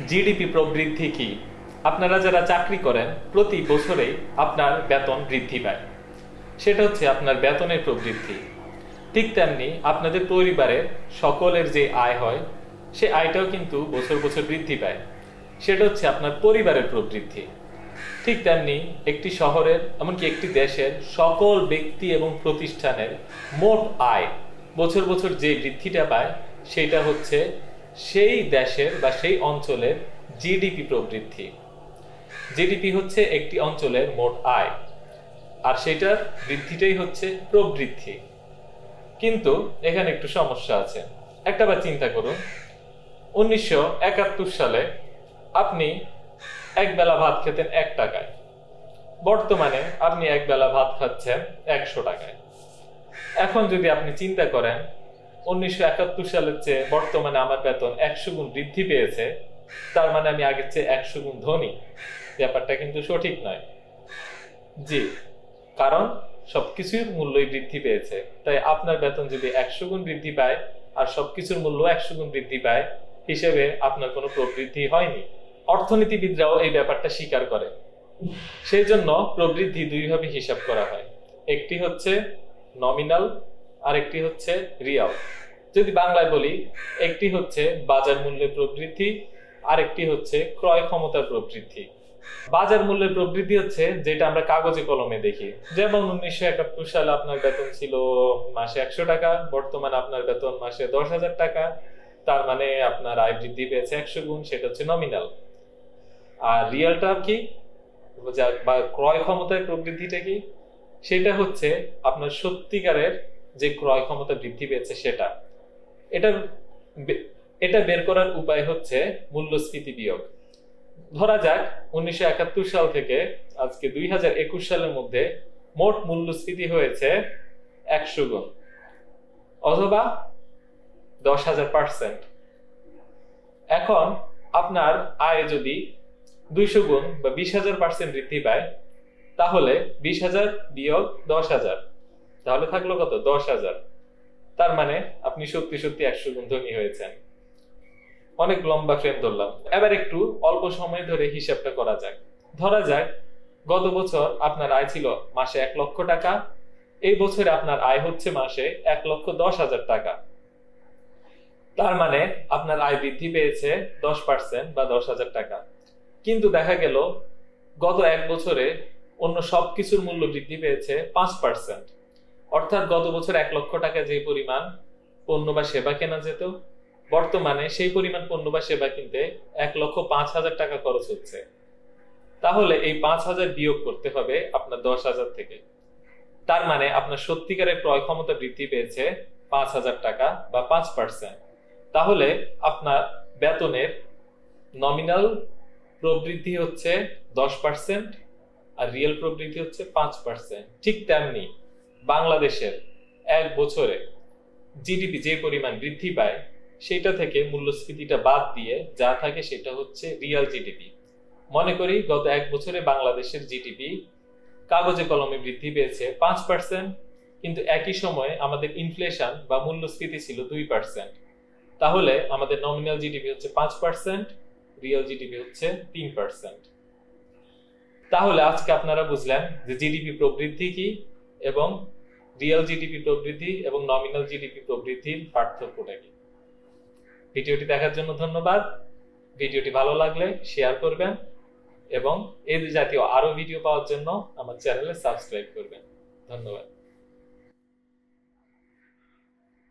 GDP প্রবৃদ্ধি কি? আপনারা যারা চাকরি করেন প্রতি বছরেই আপনার বেতন বৃদ্ধি পায়, সেটা হচ্ছে আপনার বেতনের প্রবৃদ্ধি। ঠিক তেমনি আপনাদের পরিবারের সকলের যে আয় হয় সে আয়টাও কিন্তু বছর বছর বৃদ্ধি পায়, সেটা হচ্ছে আপনার পরিবারের প্রবৃদ্ধি। ঠিক তেমনি একটি শহরের এমনকি একটি দেশের সকল ব্যক্তি এবং প্রতিষ্ঠানের মোট আয় বছর বছর যে বৃদ্ধিটা পায় সেটা হচ্ছে সেই দেশের বা সেই অঞ্চলের জিডিপি প্রবৃদ্ধি। জিডিপি হচ্ছে একটি অঞ্চলের মোট আয়, আর সেটার বৃদ্ধিটাই হচ্ছে প্রবৃদ্ধি। কিন্তু এখানে একটু সমস্যা আছে। একটাবার চিন্তা করুন, 1971 সালে আপনি এক বেলা ভাত খেতেন 1 টাকায়, বর্তমানে আপনি এক বেলা ভাত খাচ্ছেন 100 টাকায়। এখন যদি আপনি চিন্তা করেন 1971 সালের চেয়ে বর্তমানে আমার বেতন 100 গুণ বৃদ্ধি পেয়েছে, তার মানে আমি আগের চেয়ে 100 গুণ ধনী, ব্যাপারটা কিন্তু সঠিক নয়। জি, কারণ সবকিছুর মূল্যই বৃদ্ধি পেয়েছে। তাই আপনার বেতন যদি 100 গুণ বৃদ্ধি পায় আর সবকিছুর মূল্য 100 গুণ বৃদ্ধি পায়, হিসেবে আপনার কোনো প্রবৃদ্ধি হয়নি। অর্থনীতিবিদরাও এই ব্যাপারটা স্বীকার করে। সেই জন্য প্রবৃদ্ধি দুইভাবে হিসাব করা হয়, একটি হচ্ছে নমিনাল আর একটি হচ্ছে রিয়াল। যদি বাংলায় বলি, একটি হচ্ছে বাজার মূল্যের প্রবৃদ্ধি আর একটি হচ্ছে ক্রয় ক্ষমতার প্রবৃদ্ধি। বাজার মূল্যের প্রবৃদ্ধি হচ্ছে যেটা আমরা কাগজে কলমে দেখি। যেমন 1971 সালে আপনার বেতন ছিল মাসে 100 টাকা, বর্তমানে আপনার বেতন মাসে 10,000 টাকা, তার মানে আপনার আয় বৃদ্ধি পেয়েছে 100 গুণ, সেটা হচ্ছে নমিনাল। আর রিয়ালটা কি, বা ক্রয় ক্ষমতার প্রবৃদ্ধিটা কি, সেটা হচ্ছে আপনার সত্যিকারের যে ক্রয় ক্ষমতা বৃদ্ধি পেয়েছে সেটা। এটা এটা বের করার উপায় হচ্ছে মূল্যস্ফীতি বিয়োগ। ধরা যাক 1971 সাল থেকে আজকে 2021 সালের মধ্যে মোট মূল্যস্ফীতি হয়েছে 100 গুণ অথবা 10,000%। এখন আপনার আয় যদি 200 গুণ বা 20,000% বৃদ্ধি পায়, তাহলে 20,000 বিয়োগ 10,000, তাহলে থাকলো কত? 10,000। তার মানে আপনি সত্যি সত্যি 100 গুণ ধনী হয়েছেন। অনেক লম্বা ফ্রেম ধরলাম, এবার একটু অল্প সময় ধরে হিসাবটা করা যাক। ধরা যাক গত বছর আপনার আয় ছিল মাসে 1 লক্ষ টাকা, এই বছরে আপনার আয় হচ্ছে মাসে 1,10,000 টাকা। তার মানে আপনার আয় বৃদ্ধি পেয়েছে 10% বা 10,000 টাকা। কিন্তু দেখা গেল গত 1 বছরে অন্য সবকিছুর মূল্য বৃদ্ধি পেয়েছে 5%। অর্থাৎ গত বছর 1 লক্ষ টাকা যে পরিমাণ পণ্য বা সেবা কেনা যেত, বর্তমানে সেই পরিমাণ পণ্য বা সেবা কিনতে 1,05,000 টাকা খরচ হচ্ছে। তাহলে এই 5,000 বিয়োগ করতে হবে আপনার 10,000 থেকে। তার মানে আপনার সত্যিকারের ক্রয় ক্ষমতা বৃদ্ধি পেয়েছে 5,000 টাকা বা 5%। তাহলে আপনার বেতনের নমিনাল প্রবৃদ্ধি হচ্ছে 10% আর রিয়েল প্রবৃদ্ধি হচ্ছে 5%। ঠিক তেমনি বাংলাদেশের 1 বছরে জিডিপি যে পরিমাণ বৃদ্ধি পায় সেটা থেকে মূল্যস্ফীতিটা বাদ দিয়ে যা থাকে সেটা হচ্ছে রিয়েল জিডিপি। মনে করি গত 1 বছরে বাংলাদেশের জিডিপি কাগজে কলমে বৃদ্ধি পেয়েছে 5%, কিন্তু একই সময়ে আমাদের ইনফ্লেশন বা মূল্যস্ফীতি ছিল 2%। তাহলে আমাদের নমিনাল জিডিপি হচ্ছে 5%, রিয়েল জিডিপি হচ্ছে 3%। তাহলে আজকে আপনারা বুঝলেন যে জিডিপি প্রবৃদ্ধি কি এবং রিয়েল জিডিপি প্রবৃদ্ধি এবং নমিনাল জিডিপি প্রবৃদ্ধির পার্থক্যটা কি। ভিডিওটি দেখার জন্য ধন্যবাদ। ভিডিওটি ভালো লাগলে শেয়ার করবেন এবং এই জাতীয় আরো ভিডিও পাওয়ার জন্য আমার চ্যানেলে সাবস্ক্রাইব করবেন। ধন্যবাদ।